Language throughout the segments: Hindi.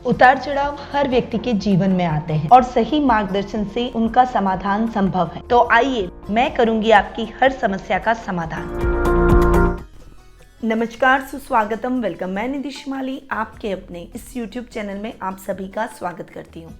उतार चढ़ाव हर व्यक्ति के जीवन में आते हैं और सही मार्गदर्शन से उनका समाधान संभव है। तो आइए मैं करूंगी आपकी हर समस्या का समाधान। नमस्कार, सुस्वागतम, वेलकम। मैं निधि शिमाली आपके अपने इस YouTube चैनल में आप सभी का स्वागत करती हूँ।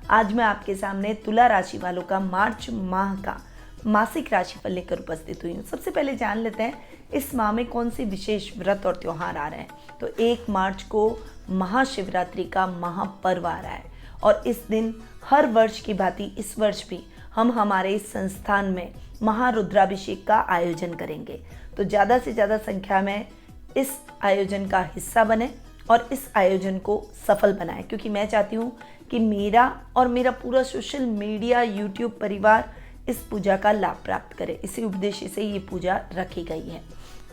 आज मैं आपके सामने तुला राशि वालों का मार्च माह का मासिक राशिफल लेकर उपस्थित हुई हूँ। सबसे पहले जान लेते हैं इस माह में कौन से विशेष व्रत और त्योहार आ रहे हैं। तो 1 मार्च को महाशिवरात्रि का महापर्व आ रहा है और इस दिन हर वर्ष की भांति इस वर्ष भी हम हमारे इस संस्थान में महारुद्राभिषेक का आयोजन करेंगे। तो ज़्यादा से ज़्यादा संख्या में इस आयोजन का हिस्सा बने और इस आयोजन को सफल बनाएं, क्योंकि मैं चाहती हूँ कि मेरा और मेरा पूरा सोशल मीडिया YouTube परिवार इस पूजा का लाभ प्राप्त करे। इसी उद्देश्य से ये पूजा रखी गई है।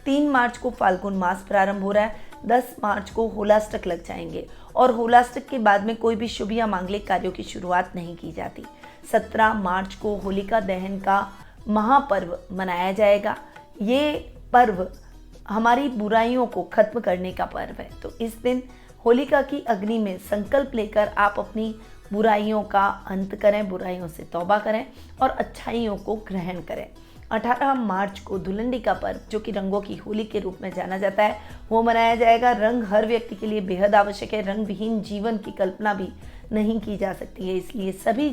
3 मार्च को फाल्गुन मास प्रारंभ हो रहा है। 10 मार्च को होलाष्टक लग जाएंगे और होलाष्टक के बाद में कोई भी शुभ या मांगलिक कार्यों की शुरुआत नहीं की जाती। 17 मार्च को होलिका दहन का महापर्व मनाया जाएगा। ये पर्व हमारी बुराइयों को खत्म करने का पर्व है। तो इस दिन होलिका की अग्नि में संकल्प लेकर आप अपनी बुराइयों का अंत करें, बुराइयों से तौबा करें और अच्छाइयों को ग्रहण करें। 18 मार्च को धुलंडी का पर्व, जो कि रंगों की होली के रूप में जाना जाता है, वो मनाया जाएगा। रंग हर व्यक्ति के लिए बेहद आवश्यक है। रंग विहीन जीवन की कल्पना भी नहीं की जा सकती है, इसलिए सभी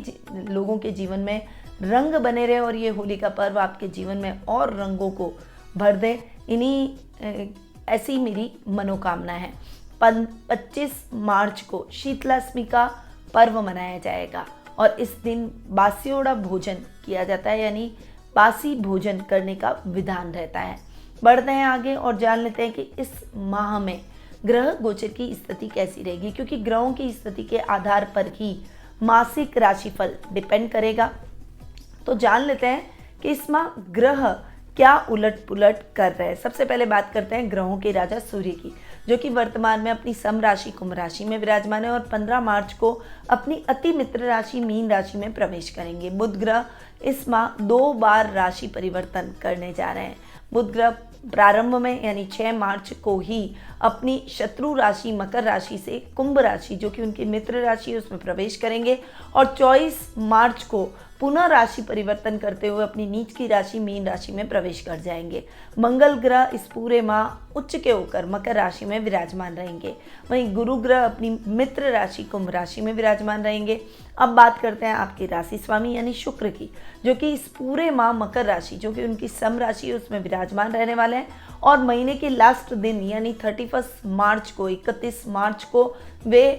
लोगों के जीवन में रंग बने रहे और ये होली का पर्व आपके जीवन में और रंगों को भर दे। ऐसी मेरी मनोकामना है। 25 मार्च को शीतलाष्टमी का पर्व मनाया जाएगा और इस दिन बासियोड़ा भोजन किया जाता है, यानी बासी भोजन करने का विधान रहता है। बढ़ते हैं आगे और जान लेते हैं कि इस माह में ग्रह गोचर की स्थिति कैसी रहेगी, क्योंकि ग्रहों की स्थिति के आधार पर ही मासिक राशिफल डिपेंड करेगा। तो जान लेते हैं कि इस माह ग्रह क्या उलट पुलट कर रहे हैं। सबसे पहले बात करते हैं ग्रहों के राजा सूर्य की, जो कि वर्तमान में अपनी सम राशि कुंभ राशि में विराजमान है और 15 मार्च को अपनी अति मित्र राशि मीन राशि में प्रवेश करेंगे। बुध ग्रह इस माह 2 बार राशि परिवर्तन करने जा रहे हैं। बुध ग्रह प्रारंभ में यानी 6 मार्च को ही अपनी शत्रु राशि मकर राशि से कुंभ राशि, जो कि उनकी मित्र राशि है, उसमें प्रवेश करेंगे और 24 मार्च को पुनः राशि परिवर्तन करते हुए अपनी नीच की राशि मीन राशि में प्रवेश कर जाएंगे। मंगल ग्रह इस पूरे माह उच्च के होकर मकर राशि में विराजमान रहेंगे। वहीं गुरु ग्रह अपनी मित्र राशि कुंभ राशि में विराजमान रहेंगे। अब बात करते हैं आपके राशि स्वामी यानी शुक्र की, जो कि इस पूरे माह मकर राशि, जो कि उनकी सम राशि है, उसमें विराजमान रहने वाले हैं और महीने के लास्ट दिन यानी 31 मार्च को 31 मार्च को वे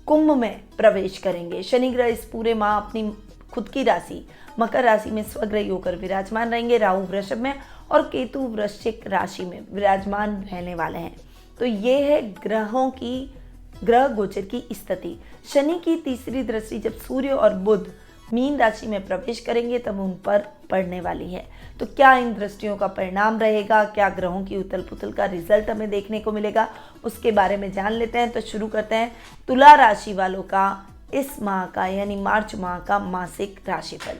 कुंभ में प्रवेश करेंगे। शनि ग्रह इस पूरे माह अपनी खुद की राशि मकर राशि में स्वग्रही होकर विराजमान रहेंगे। राहु वृषभ में और केतु वृश्चिक राशि में विराजमान रहने वाले हैं। तो ये है ग्रहों की ग्रह गोचर की स्थिति। शनि की तीसरी दृष्टि जब सूर्य और बुध मीन राशि में प्रवेश करेंगे तब उन पर पड़ने वाली है। तो क्या इन दृष्टियों का परिणाम रहेगा, क्या ग्रहों की उथल पुथल का रिजल्ट हमें देखने को मिलेगा, उसके बारे में जान लेते हैं। तो शुरू करते हैं तुला राशि वालों का इस माह का यानी मार्च माह का मासिक राशिफल।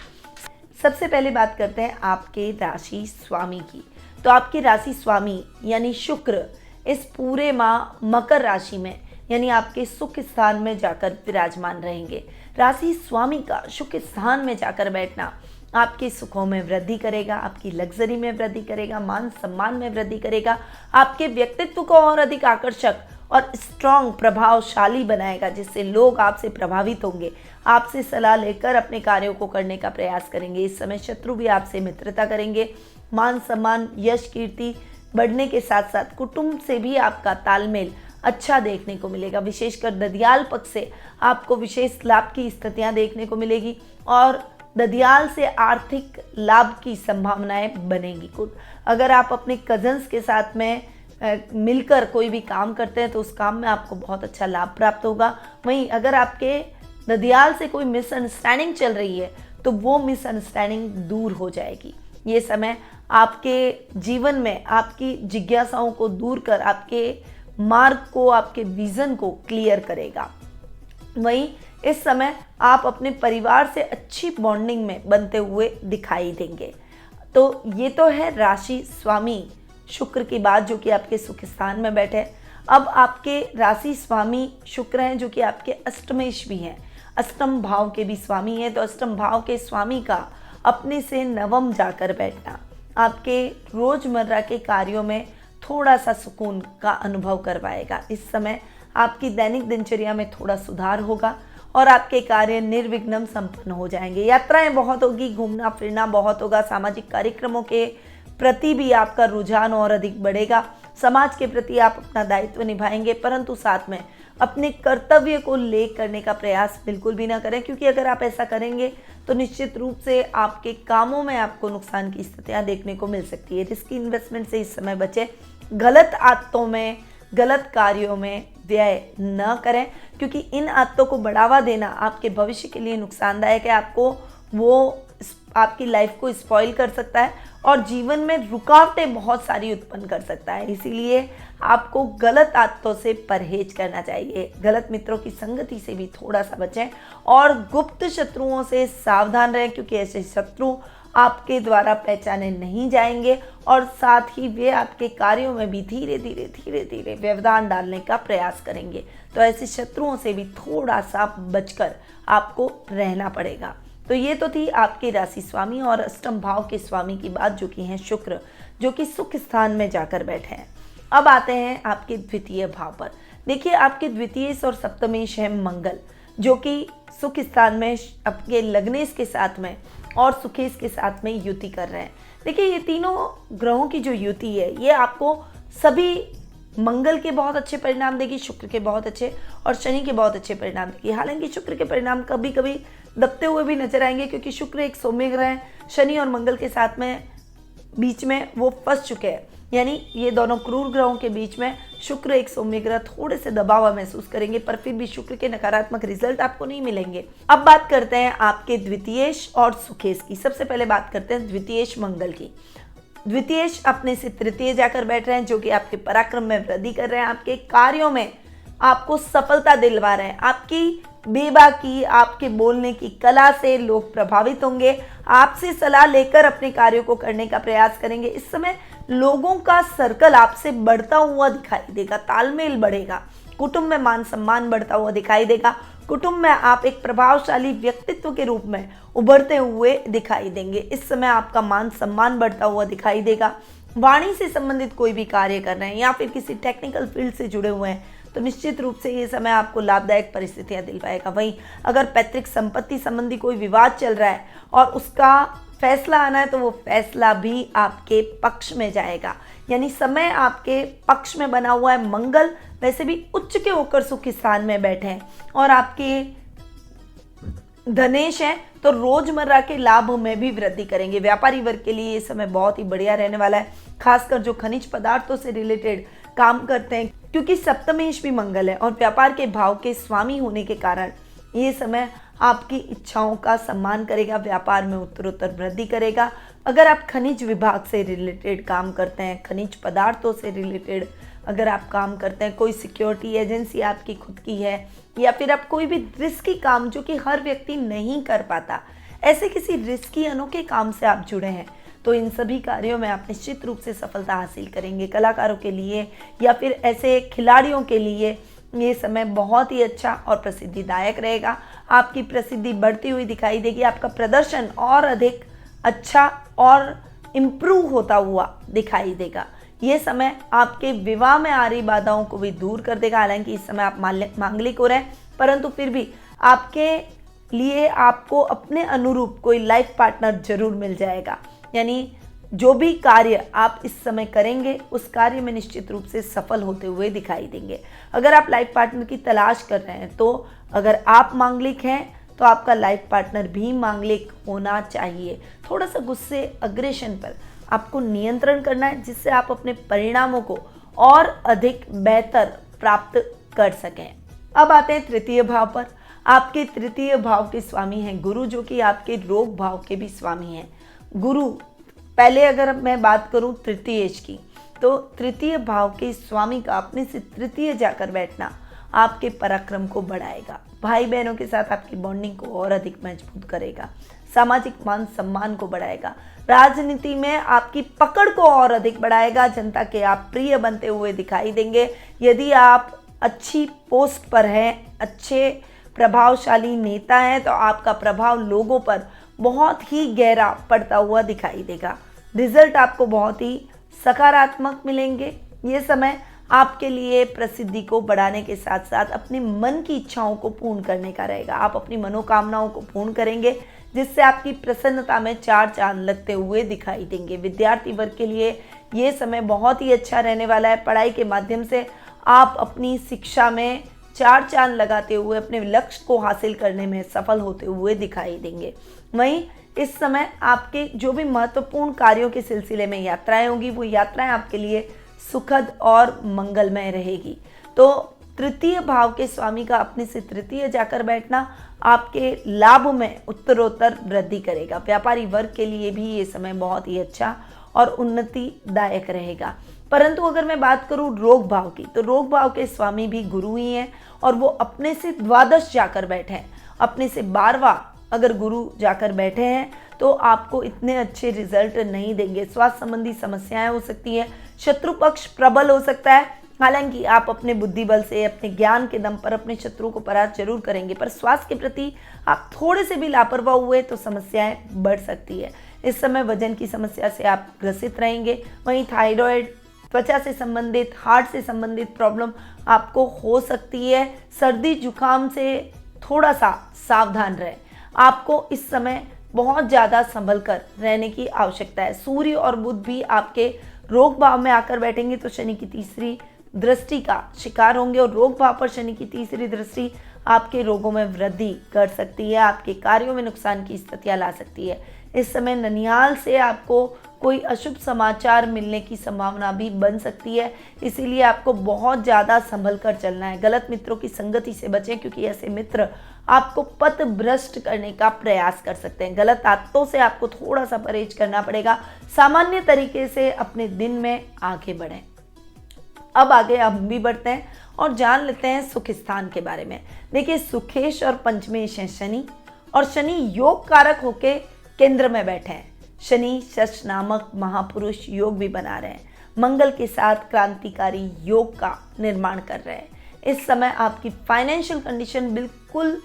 सबसे पहले बात करते हैं आपके राशि स्वामी की। तो आपके राशि स्वामी यानी शुक्र इस पूरे माह मकर राशि में यानी आपके सुख स्थान में जाकर विराजमान रहेंगे। राशि स्वामी का सुख स्थान में जाकर बैठना आपके सुखों में वृद्धि करेगा, आपकी लग्जरी में वृद्धि करेगा, मान सम्मान में वृद्धि करेगा, आपके व्यक्तित्व को और अधिक आकर्षक और स्ट्रॉन्ग प्रभावशाली बनाएगा, जिससे लोग आपसे प्रभावित होंगे, आपसे सलाह लेकर अपने कार्यों को करने का प्रयास करेंगे। इस समय शत्रु भी आपसे मित्रता करेंगे। मान सम्मान यश कीर्ति बढ़ने के साथ साथ कुटुंब से भी आपका तालमेल अच्छा देखने को मिलेगा। विशेषकर ददियाल पक्ष से आपको विशेष लाभ की स्थितियां देखने को मिलेगी और ददियाल से आर्थिक लाभ की संभावनाएं बनेगी। अगर आप अपने कजन्स के साथ में मिलकर कोई भी काम करते हैं तो उस काम में आपको बहुत अच्छा लाभ प्राप्त होगा। वहीं अगर आपके ददियाल से कोई मिसअंडरस्टैंडिंग चल रही है तो वो मिसअंडरस्टैंडिंग दूर हो जाएगी। ये समय आपके जीवन में आपकी जिज्ञासाओं को दूर कर आपके मार्ग को, आपके विजन को क्लियर करेगा। वहीं इस समय आप अपने परिवार से अच्छी बॉन्डिंग में बनते हुए दिखाई देंगे। तो ये तो है राशि स्वामी शुक्र की बात, जो कि आपके सुख स्थान में बैठे। अब आपके राशि स्वामी शुक्र हैं जो कि आपके अष्टमेश भी हैं, अष्टम भाव के भी स्वामी हैं। तो अष्टम भाव के स्वामी का अपने से नवम जाकर बैठना आपके रोजमर्रा के कार्यों में थोड़ा सा सुकून का अनुभव करवाएगा। इस समय आपकी दैनिक दिनचर्या में थोड़ा सुधार होगा और आपके कार्य निर्विघ्न संपन्न हो जाएंगे। यात्राएं बहुत होगी, घूमना फिरना बहुत होगा, सामाजिक कार्यक्रमों के प्रति भी आपका रुझान और अधिक बढ़ेगा। समाज के प्रति आप अपना दायित्व निभाएंगे, परंतु साथ में अपने कर्तव्य को ले करने का प्रयास बिल्कुल भी ना करें, क्योंकि अगर आप ऐसा करेंगे तो निश्चित रूप से आपके कामों में आपको नुकसान की स्थितियां देखने को मिल सकती है। रिस्की इन्वेस्टमेंट से इस समय बचें, गलत आदतों में, गलत कार्यों में व्यय न करें, क्योंकि इन आदतों को बढ़ावा देना आपके भविष्य के लिए नुकसानदायक है। आपको वो आपकी लाइफ को स्पॉइल कर सकता है और जीवन में रुकावटें बहुत सारी उत्पन्न कर सकता है। इसीलिए आपको गलत आदतों से परहेज करना चाहिए, गलत मित्रों की संगति से भी थोड़ा सा बचें और गुप्त शत्रुओं से सावधान रहें, क्योंकि ऐसे शत्रु आपके द्वारा पहचाने नहीं जाएंगे और साथ ही वे आपके कार्यों में भी धीरे धीरे व्यवधान डालने का प्रयास करेंगे। तो ऐसे शत्रुओं से भी थोड़ा सा बचकर आपको रहना पड़ेगा। तो ये तो थी आपके राशि स्वामी और अष्टम भाव के स्वामी की बात, जो कि हैं शुक्र, जो कि सुख स्थान में जाकर बैठे हैं। अब आते हैं आपके द्वितीय भाव पर। देखिए, आपके द्वितीय और सप्तमेश है मंगल, जो कि सुख स्थान में आपके लग्नेश के साथ में और सुखेश के साथ में युति कर रहे हैं। देखिए, ये तीनों ग्रहों की जो युति है ये आपको सभी मंगल के बहुत अच्छे परिणाम देगी, शुक्र के बहुत अच्छे और शनि के बहुत अच्छे परिणाम देगी। हालांकि शुक्र के परिणाम कभी कभी दबते हुए भी नजर आएंगे, क्योंकि शुक्र एक सौम्य ग्रह है, शनि और मंगल के साथ में बीच में वो फंस चुके हैं, यानी ये दोनों क्रूर ग्रहों के बीच में शुक्र एक सौम्य ग्रह थोड़े से दबाव महसूस करेंगे, पर फिर भी शुक्र के नकारात्मक रिजल्ट आपको नहीं मिलेंगे। अब बात करते हैं आपके द्वितीयेश और सुखेश की। सबसे पहले बात करते हैं द्वितीयेश मंगल की। द्वितीयेश अपने से तृतीय जाकर बैठ रहे हैं, जो कि आपके पराक्रम में वृद्धि कर रहे हैं, आपके कार्यों में आपको सफलता दिलवा रहे हैं। आपकी बेबाकी, आपके बोलने की कला से लोग प्रभावित होंगे, आपसे सलाह लेकर अपने कार्यों को करने का प्रयास करेंगे। इस समय लोगों का सर्कल आपसे बढ़ता हुआ दिखाई देगा, तालमेल बढ़ेगा, कुटुंब में मान सम्मान बढ़ता हुआ दिखाई देगा, कुटुंब में आप एक प्रभावशाली व्यक्तित्व के रूप में उभरते हुए दिखाई देंगे। इस समय आपका मान सम्मान बढ़ता हुआ दिखाई देगा। वाणी से संबंधित कोई भी कार्य कर रहे हैं या फिर किसी टेक्निकल फील्ड से जुड़े हुए हैं तो निश्चित रूप से ये समय आपको लाभदायक परिस्थितियां दिलवाएगा। वहीं अगर पैतृक संपत्ति संबंधी कोई विवाद चल रहा है और उसका फैसला आना है तो वो फैसला भी आपके पक्ष में जाएगा, यानी समय आपके पक्ष में बना हुआ है। मंगल वैसे भी उच्च के होकर सुख स्थान में बैठे हैं और आपके धनेश हैं, तो रोजमर्रा के लाभ में भी वृद्धि करेंगे। व्यापारी वर्ग के लिए ये समय बहुत ही बढ़िया रहने वाला है, खासकर जो खनिज पदार्थों से रिलेटेड काम करते हैं, क्योंकि सप्तमेश भी मंगल है और व्यापार के भाव के स्वामी होने के कारण ये समय आपकी इच्छाओं का सम्मान करेगा, व्यापार में उत्तरोत्तर वृद्धि करेगा। अगर आप खनिज विभाग से रिलेटेड काम करते हैं, खनिज पदार्थों से रिलेटेड अगर आप काम करते हैं, कोई सिक्योरिटी एजेंसी आपकी खुद की है या फिर आप कोई भी रिस्की काम जो कि हर व्यक्ति नहीं कर पाता, ऐसे किसी रिस्की अनोखे काम से आप जुड़े हैं, तो इन सभी कार्यों में आप निश्चित रूप से सफलता हासिल करेंगे। कलाकारों के लिए या फिर ऐसे खिलाड़ियों के लिए ये समय बहुत ही अच्छा और प्रसिद्धिदायक रहेगा। आपकी प्रसिद्धि बढ़ती हुई दिखाई देगी, आपका प्रदर्शन और अधिक अच्छा और इम्प्रूव होता हुआ दिखाई देगा। ये समय आपके विवाह में आ रही बाधाओं को भी दूर कर देगा। हालांकि इस समय आप मांगलिक हो रहे हैं, परंतु फिर भी आपके लिए आपको अपने अनुरूप कोई लाइफ पार्टनर जरूर मिल जाएगा, यानी जो भी कार्य आप इस समय करेंगे उस कार्य में निश्चित रूप से सफल होते हुए दिखाई देंगे। अगर आप लाइफ पार्टनर की तलाश कर रहे हैं तो अगर आप मांगलिक हैं तो आपका लाइफ पार्टनर भी मांगलिक होना चाहिए। थोड़ा सा गुस्से, अग्रेशन पर आपको नियंत्रण करना है, जिससे आप अपने परिणामों को और अधिक बेहतर प्राप्त कर सकें। अब आते हैं तृतीय भाव पर। आपके तृतीय भाव के स्वामी हैं गुरु, जो कि आपके रोग भाव के भी स्वामी हैं। गुरु, पहले अगर मैं बात करूं तृतीयेश की, तो तृतीय भाव के स्वामी का अपने से तृतीय जाकर बैठना आपके पराक्रम को बढ़ाएगा। भाई बहनों के साथ आपकी बॉन्डिंग को और अधिक मजबूत करेगा। सामाजिक मान सम्मान को बढ़ाएगा। राजनीति में आपकी पकड़ को और अधिक बढ़ाएगा। जनता के आप प्रिय बनते हुए दिखाई देंगे। यदि आप अच्छी पोस्ट पर हैं, अच्छे प्रभावशाली नेता हैं, तो आपका प्रभाव लोगों पर बहुत ही गहरा पड़ता हुआ दिखाई देगा। रिजल्ट आपको बहुत ही सकारात्मक मिलेंगे। ये समय आपके लिए प्रसिद्धि को बढ़ाने के साथ साथ अपने मन की इच्छाओं को पूर्ण करने का रहेगा। आप अपनी मनोकामनाओं को पूर्ण करेंगे, जिससे आपकी प्रसन्नता में चार चांद लगते हुए दिखाई देंगे। विद्यार्थी वर्ग के लिए ये समय बहुत ही अच्छा रहने वाला है। पढ़ाई के माध्यम से आप अपनी शिक्षा में चार चांद लगाते हुए अपने लक्ष्य को हासिल करने में सफल होते हुए दिखाई देंगे। वहीं इस समय आपके जो भी महत्वपूर्ण कार्यों के सिलसिले में यात्राएं होंगी, वो यात्राएं आपके लिए सुखद और मंगलमय रहेगी। तो तृतीय भाव के स्वामी का अपने से तृतीय जाकर बैठना आपके लाभ में उत्तरोत्तर वृद्धि करेगा। व्यापारी वर्ग के लिए भी ये समय बहुत ही अच्छा और उन्नतिदायक रहेगा। परंतु अगर मैं बात करूं रोग भाव की, तो रोग भाव के स्वामी भी गुरु ही हैं और वो अपने से द्वादश जाकर बैठे हैं। अपने से 12वां अगर गुरु जाकर बैठे हैं तो आपको इतने अच्छे रिजल्ट नहीं देंगे। स्वास्थ्य संबंधी समस्याएं हो सकती है। शत्रु पक्ष प्रबल हो सकता है। हालांकि आप अपने बुद्धि बल से, अपने ज्ञान के दम पर अपने शत्रु को परास्त जरूर करेंगे, पर स्वास्थ्य के प्रति आप थोड़े से भी लापरवाह हुए तो समस्याएं बढ़ सकती है। इस समय वजन की समस्या से आप ग्रसित रहेंगे। वहीं थायराइड, त्वचा से संबंधित, हार्ट से संबंधित प्रॉब्लम आपको हो सकती है। सर्दी जुकाम से थोड़ा सा सावधान रहें। आपको इस समय बहुत ज़्यादा संभल कर रहने की आवश्यकता है। सूर्य और बुध भी आपके रोग भाव में आकर बैठेंगे तो शनि की तीसरी दृष्टि का शिकार होंगे, और रोग भाव पर शनि की तीसरी दृष्टि आपके रोगों में वृद्धि कर सकती है, आपके कार्यों में नुकसान की स्थितियां ला सकती है। इस समय ननिहाल से आपको कोई अशुभ समाचार मिलने की संभावना भी बन सकती है, इसीलिए आपको बहुत ज़्यादा संभल कर चलना है। गलत मित्रों की संगति से बचें, क्योंकि ऐसे मित्र आपको पथ भ्रष्ट करने का प्रयास कर सकते हैं। गलत आदतों से आपको थोड़ा सा परहेज करना पड़ेगा। सामान्य तरीके से अपने दिन में आगे बढ़ें। अब आगे हम भी बढ़ते हैं और जान लेते हैं सुख स्थान के बारे में। देखिए, सुखेश और पंचमेश हैं शनि, और शनि योग कारक होके केंद्र में बैठे हैं। शनि शश नामक महापुरुष योग भी बना रहे हैं। मंगल के साथ क्रांतिकारी योग का निर्माण कर रहे हैं। इस समय आपकी फाइनेंशियल कंडीशन बिल्कुल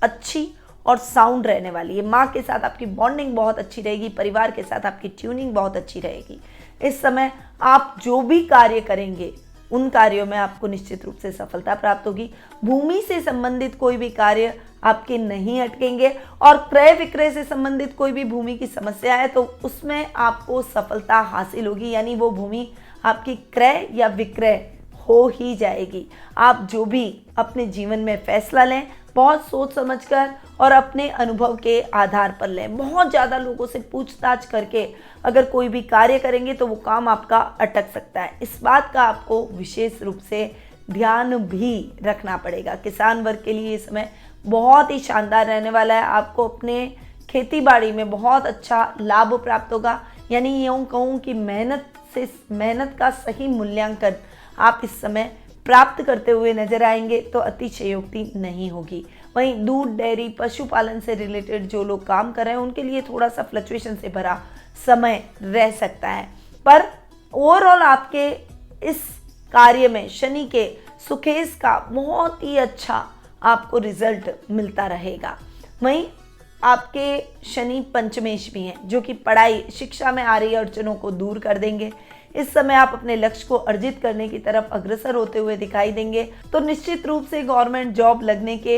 अच्छी और साउंड रहने वाली है। माँ के साथ आपकी बॉन्डिंग बहुत अच्छी रहेगी। परिवार के साथ आपकी ट्यूनिंग बहुत अच्छी रहेगी। इस समय आप जो भी कार्य करेंगे उन कार्यों में आपको निश्चित रूप से सफलता प्राप्त होगी। भूमि से संबंधित कोई भी कार्य आपके नहीं अटकेंगे, और क्रय विक्रय से संबंधित कोई भी भूमि की समस्या है तो उसमें आपको सफलता हासिल होगी, यानी वो भूमि आपकी क्रय या विक्रय हो ही जाएगी। आप जो भी अपने जीवन में फैसला लें बहुत सोच समझकर और अपने अनुभव के आधार पर लें। बहुत ज़्यादा लोगों से पूछताछ करके अगर कोई भी कार्य करेंगे तो वो काम आपका अटक सकता है। इस बात का आपको विशेष रूप से ध्यान भी रखना पड़ेगा। किसान वर्ग के लिए ये समय बहुत ही शानदार रहने वाला है। आपको अपने खेती बाड़ी में बहुत अच्छा लाभ प्राप्त होगा, यानी यूँ कहूँ कि मेहनत का सही मूल्यांकन आप इस समय प्राप्त करते हुए नजर आएंगे तो अतिशयोक्ति नहीं होगी। वहीं दूध, डेयरी, पशुपालन से रिलेटेड जो लोग काम कर रहे हैं उनके लिए थोड़ा सा फ्लक्चुएशन से भरा समय रह सकता है, पर ओवरऑल आपके इस कार्य में शनि के सुखेश का बहुत ही अच्छा आपको रिजल्ट मिलता रहेगा। वहीं आपके शनि पंचमेश भी हैं, जो कि पढ़ाई शिक्षा में आ रही अड़चनों को दूर कर देंगे। इस समय आप अपने लक्ष्य को अर्जित करने की तरफ अग्रसर होते हुए दिखाई देंगे, तो निश्चित रूप से गवर्नमेंट जॉब लगने के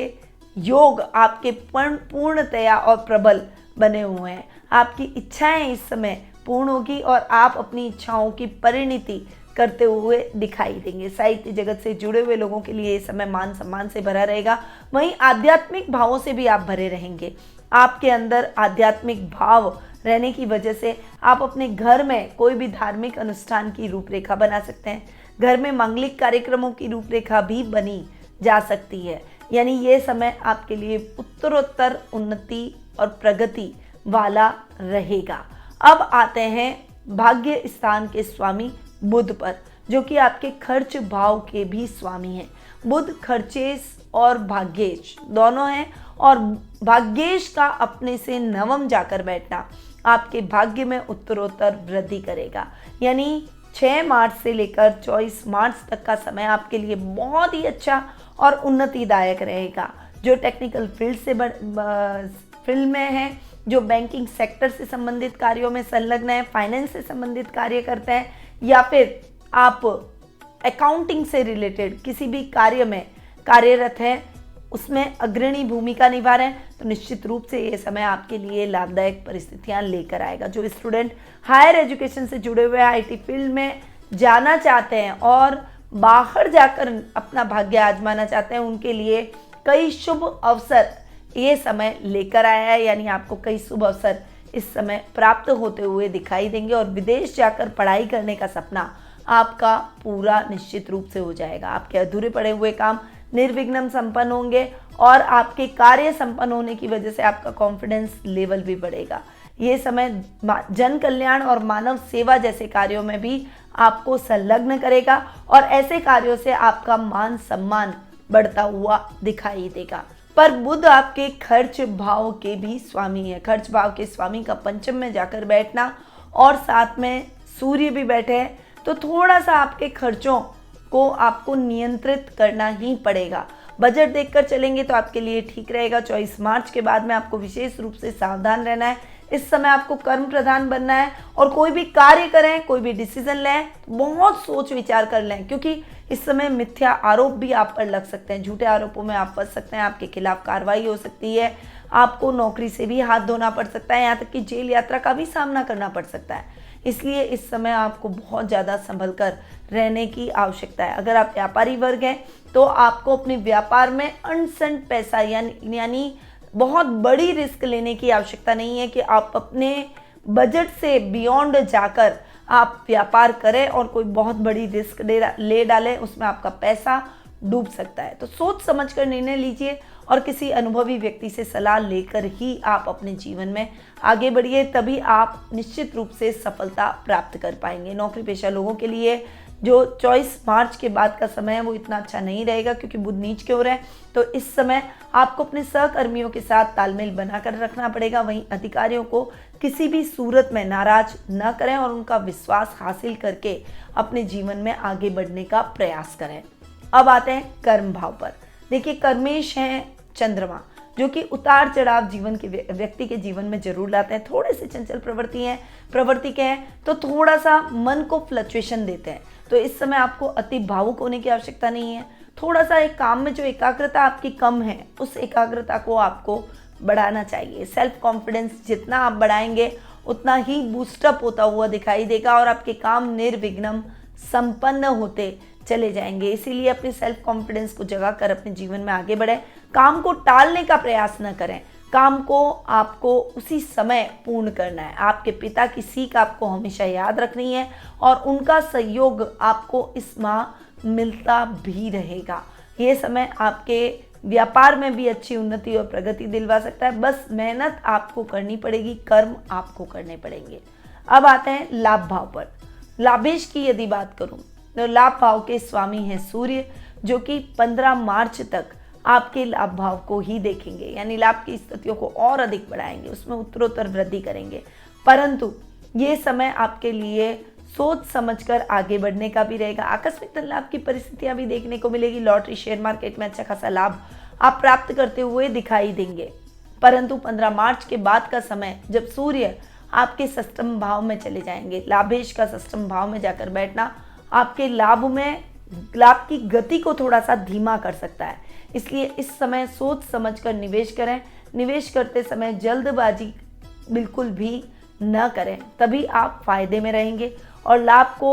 योग आपके पूर्णतया और प्रबल बने हुए हैं। आपकी इच्छाएं इस समय पूर्ण होगी और आप अपनी इच्छाओं की परिणति करते हुए दिखाई देंगे। साहित्य जगत से जुड़े हुए लोगों के लिए ये समय मान सम्मान से भरा रहेगा। वहीं आध्यात्मिक भावों से भी आप भरे रहेंगे। आपके अंदर आध्यात्मिक भाव रहने की वजह से आप अपने घर में कोई भी धार्मिक अनुष्ठान की रूपरेखा बना सकते हैं। घर में मांगलिक कार्यक्रमों की रूपरेखा भी बनी जा सकती है, यानी ये समय आपके लिए उत्तरोत्तर उन्नति और प्रगति वाला रहेगा। अब आते हैं भाग्य स्थान के स्वामी बुध पर, जो कि आपके खर्च भाव के भी स्वामी हैं। बुध खर्चेश और भाग्येश दोनों हैं, और भाग्येश का अपने से नवम जाकर बैठना आपके भाग्य में उत्तरोत्तर वृद्धि करेगा। यानी 6 मार्च से लेकर 24 मार्च तक का समय आपके लिए बहुत ही अच्छा और उन्नतिदायक रहेगा। जो टेक्निकल फील्ड में है, जो बैंकिंग सेक्टर से संबंधित कार्यों में संलग्न है, फाइनेंस से संबंधित कार्य करते हैं, या फिर आप अकाउंटिंग से रिलेटेड किसी भी कार्य में कार्यरत हैं, उसमें अग्रणी भूमिका निभा रहे हैं, तो निश्चित रूप से ये समय आपके लिए लाभदायक परिस्थितियां लेकर आएगा। जो स्टूडेंट हायर एजुकेशन से जुड़े हुए आईटी फील्ड में जाना चाहते हैं और बाहर जाकर अपना भाग्य आजमाना चाहते हैं, उनके लिए कई शुभ अवसर ये समय लेकर आया है। यानी आपको कई शुभ अवसर इस समय प्राप्त होते हुए दिखाई देंगे और विदेश जाकर पढ़ाई करने का सपना आपका पूरा निश्चित रूप से हो जाएगा। आपके अधूरे पड़े हुए काम निर्विघ्न संपन्न होंगे और आपके कार्य संपन्न होने की वजह से आपका कॉन्फिडेंस लेवल भी बढ़ेगा। ये समय जन कल्याण और मानव सेवा जैसे कार्यों में भी आपको संलग्न करेगा और ऐसे कार्यों से आपका मान सम्मान बढ़ता हुआ दिखाई देगा। पर बुध आपके खर्च भाव के भी स्वामी है। खर्च भाव के स्वामी का पंचम में जाकर बैठना और साथ में सूर्य भी बैठे हैं, तो थोड़ा सा आपके खर्चों को आपको नियंत्रित करना ही पड़ेगा। बजट देखकर चलेंगे तो आपके लिए ठीक रहेगा। 24 मार्च के बाद में आपको विशेष रूप से सावधान रहना है। इस समय आपको कर्म प्रधान बनना है और कोई भी कार्य करें, कोई भी डिसीजन लें, बहुत सोच विचार कर लें, क्योंकि इस समय मिथ्या आरोप भी आप पर लग सकते हैं। झूठे आरोपों में आप फंस सकते हैं, आपके खिलाफ कार्रवाई हो सकती है, आपको नौकरी से भी हाथ धोना पड़ सकता है, यहाँ तक कि जेल यात्रा का भी सामना करना पड़ सकता है। इसलिए इस समय आपको बहुत ज़्यादा संभल कर रहने की आवश्यकता है। अगर आप व्यापारी वर्ग हैं तो आपको अपने व्यापार में अनसंट पैसा यानी बहुत बड़ी रिस्क लेने की आवश्यकता नहीं है कि आप अपने बजट से बियॉन्ड जाकर आप व्यापार करें और कोई बहुत बड़ी रिस्क ले डालें, उसमें आपका पैसा डूब सकता है। तो सोच समझ कर निर्णय लीजिए और किसी अनुभवी व्यक्ति से सलाह लेकर ही आप अपने जीवन में आगे बढ़िए, तभी आप निश्चित रूप से सफलता प्राप्त कर पाएंगे। नौकरी पेशा लोगों के लिए जो 24 मार्च के बाद का समय है वो इतना अच्छा नहीं रहेगा, क्योंकि बुध नीच के हो रहे हैं, तो इस समय आपको अपने सहकर्मियों के साथ तालमेल बनाकर रखना पड़ेगा। वहीं अधिकारियों को किसी भी सूरत में नाराज न करें और उनका विश्वास हासिल करके अपने जीवन में आगे बढ़ने का प्रयास करें। अब आते हैं कर्म भाव पर। देखिए, कर्मेश हैं चंद्रमा, जो कि उतार चढ़ाव जीवन के व्यक्ति के जीवन में जरूर लाते हैं। थोड़े से चंचल प्रवृत्ति के हैं तो थोड़ा सा मन को फ्लक्चुएशन देते हैं। तो इस समय आपको अति भावुक होने की आवश्यकता नहीं है। थोड़ा सा एक काम में जो एकाग्रता आपकी कम है, उस एकाग्रता को आपको बढ़ाना चाहिए। सेल्फ कॉन्फिडेंस जितना आप बढ़ाएंगे उतना ही बूस्टअप होता हुआ दिखाई देगा और आपके काम निर्विघ्न संपन्न होते चले जाएंगे। इसीलिए अपने सेल्फ कॉन्फिडेंस को जगा कर अपने जीवन में आगे बढ़े। काम को टालने का प्रयास न करें, काम को आपको उसी समय पूर्ण करना है। आपके पिता की सीख आपको हमेशा याद रखनी है और उनका सहयोग आपको इस माह मिलता भी रहेगा। ये समय आपके व्यापार में भी अच्छी उन्नति और प्रगति दिलवा सकता है। बस मेहनत आपको करनी पड़ेगी, कर्म आपको करने पड़ेंगे। अब आते हैं लाभ भाव पर। लाभेश की यदि बात करूं तो लाभ भाव के स्वामी हैं सूर्य, जो कि 15 मार्च तक आपके लाभ भाव को ही देखेंगे, यानी लाभ की स्थितियों को और अधिक बढ़ाएंगे, उसमें उत्तरोत्तर वृद्धि करेंगे। परंतु ये समय आपके लिए सोच समझकर आगे बढ़ने का भी रहेगा। आकस्मिक धन लाभ की परिस्थितियां भी देखने को मिलेगी। लॉटरी, शेयर मार्केट में अच्छा खासा लाभ आप प्राप्त करते हुए दिखाई देंगे। परंतु 15 मार्च के बाद का समय, जब सूर्य आपके षष्ठम भाव में चले जाएंगे, लाभेश का षष्ठम भाव में जाकर बैठना आपके लाभ की गति को थोड़ा सा धीमा कर सकता है। इसलिए इस समय सोच समझकर निवेश करें। निवेश करते समय जल्दबाजी बिल्कुल भी न करें, तभी आप फायदे में रहेंगे और लाभ को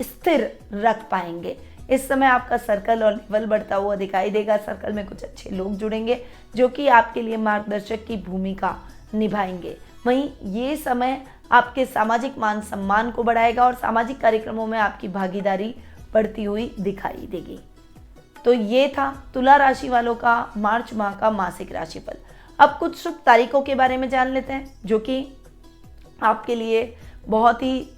स्थिर रख पाएंगे। इस समय आपका सर्कल और लेवल बढ़ता हुआ दिखाई देगा। सर्कल में कुछ अच्छे लोग जुड़ेंगे जो कि आपके लिए मार्गदर्शक की भूमिका निभाएंगे। वहीं ये समय आपके सामाजिक मान सम्मान को बढ़ाएगा और सामाजिक कार्यक्रमों में आपकी भागीदारी बढ़ती हुई दिखाई देगी। तो ये था तुला राशि वालों का मार्च माह का मासिक राशिफल। अब कुछ शुभ तारीखों के बारे में जान लेते हैं, जो कि आपके लिए बहुत ही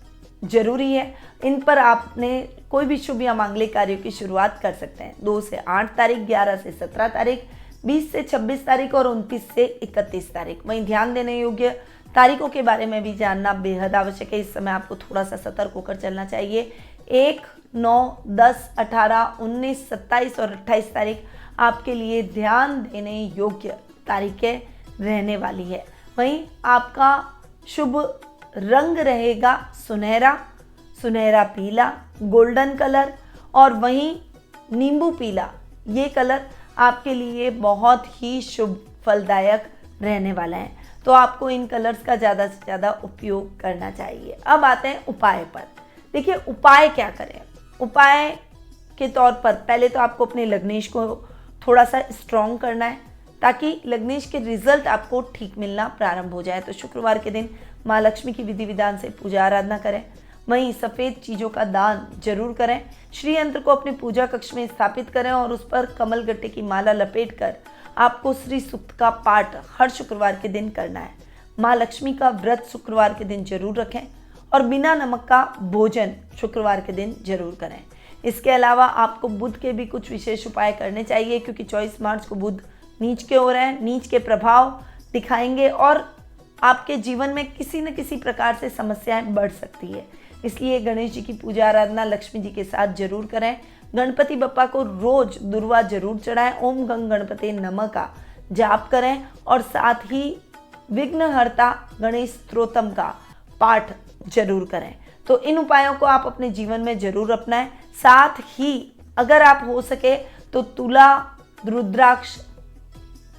जरूरी है। इन पर आपने कोई भी शुभ या मांगलिक कार्यों की शुरुआत कर सकते हैं। 2 से 8 तारीख, 11 से 17 तारीख, 20 से 26 तारीख और 29 से 31 तारीख। वहीं ध्यान देने योग्य तारीखों के बारे में भी जानना बेहद आवश्यक है। इस समय आपको थोड़ा सा सतर्क होकर चलना चाहिए। 1, 9, 10, 18, 19, 27 और 28 तारीख आपके लिए ध्यान देने योग्य तारीखें रहने वाली है। वहीं आपका शुभ रंग रहेगा सुनहरा, सुनहरा पीला, गोल्डन कलर और वहीं नींबू पीला। ये कलर आपके लिए बहुत ही शुभ फलदायक रहने वाला है, तो आपको इन कलर्स का ज़्यादा से ज़्यादा उपयोग करना चाहिए। अब आते हैं उपाय पर। देखिए उपाय क्या करें। उपाय के तौर पर पहले तो आपको अपने लग्नेश को थोड़ा सा स्ट्रॉन्ग करना है ताकि लग्नेश के रिजल्ट आपको ठीक मिलना प्रारंभ हो जाए। तो शुक्रवार के दिन माँ लक्ष्मी की विधि विधान से पूजा आराधना करें। वहीं सफ़ेद चीज़ों का दान जरूर करें। श्री यंत्र को अपने पूजा कक्ष में स्थापित करें और उस पर कमल गट्टे की माला लपेट कर आपको श्री सूक्त का पाठ हर शुक्रवार के दिन करना है। माँ लक्ष्मी का व्रत शुक्रवार के दिन जरूर रखें और बिना नमक का भोजन शुक्रवार के दिन जरूर करें। इसके अलावा आपको बुध के भी कुछ विशेष उपाय करने चाहिए, क्योंकि 24 मार्च को बुध नीच के हो रहे हैं। नीच के प्रभाव दिखाएंगे और आपके जीवन में किसी न किसी प्रकार से समस्याएं बढ़ सकती है। इसलिए गणेश जी की पूजा आराधना लक्ष्मी जी के साथ जरूर करें। गणपति बप्पा को रोज दुर्वा जरूर चढ़ाएं। ओम गंग गणपति नमः का जाप करें और साथ ही विघ्नहर्ता गणेश स्तोत्रम का पाठ जरूर करें। तो इन उपायों को आप अपने जीवन में जरूर अपनाएं। साथ ही अगर आप हो सके तो तुला रुद्राक्ष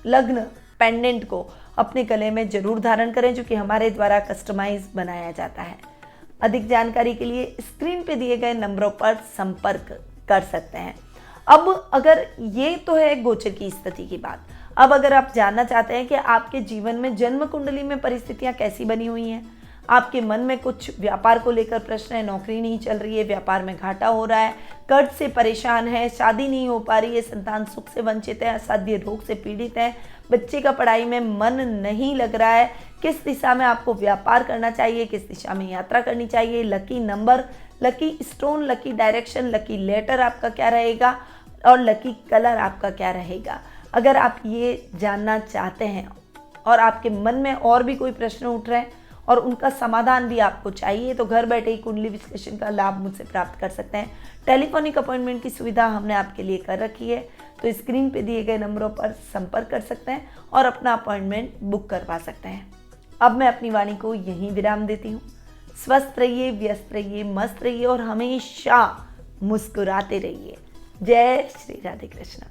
लग्न पेंडेंट को अपने गले में जरूर धारण करें, जो कि हमारे द्वारा कस्टमाइज बनाया जाता है। अधिक जानकारी के लिए स्क्रीन पे दिए गए नंबरों पर संपर्क कर सकते हैं। अब अगर ये तो है गोचर की स्थिति की बात, अब अगर आप जानना चाहते हैं कि आपके जीवन में जन्म कुंडली में परिस्थितियां कैसी बनी हुई हैं, आपके मन में कुछ व्यापार को लेकर प्रश्न है, नौकरी नहीं चल रही है, व्यापार में घाटा हो रहा है, कर्ज से परेशान है, शादी नहीं हो पा रही है, संतान सुख से वंचित है, असाध्य रोग से पीड़ित है, बच्चे का पढ़ाई में मन नहीं लग रहा है, किस दिशा में आपको व्यापार करना चाहिए, किस दिशा में यात्रा करनी चाहिए, lucky number, lucky stone, lucky direction, lucky letter आपका क्या रहेगा और लकी कलर आपका क्या रहेगा। अगर आप ये जानना चाहते हैं और आपके मन में और भी कोई प्रश्न उठ रहे हैं और उनका समाधान भी आपको चाहिए, तो घर बैठे ही कुंडली विश्लेषण का लाभ मुझसे प्राप्त कर सकते हैं। टेलीफोनिक अपॉइंटमेंट की सुविधा हमने आपके लिए कर रखी है, तो स्क्रीन पे दिए गए नंबरों पर संपर्क कर सकते हैं और अपना अपॉइंटमेंट बुक करवा सकते हैं। अब मैं अपनी वाणी को यहीं विराम देती हूँ। स्वस्थ रहिए, व्यस्त रहिए, मस्त रहिए और हमेशा मुस्कुराते रहिए। जय श्री राधे कृष्ण।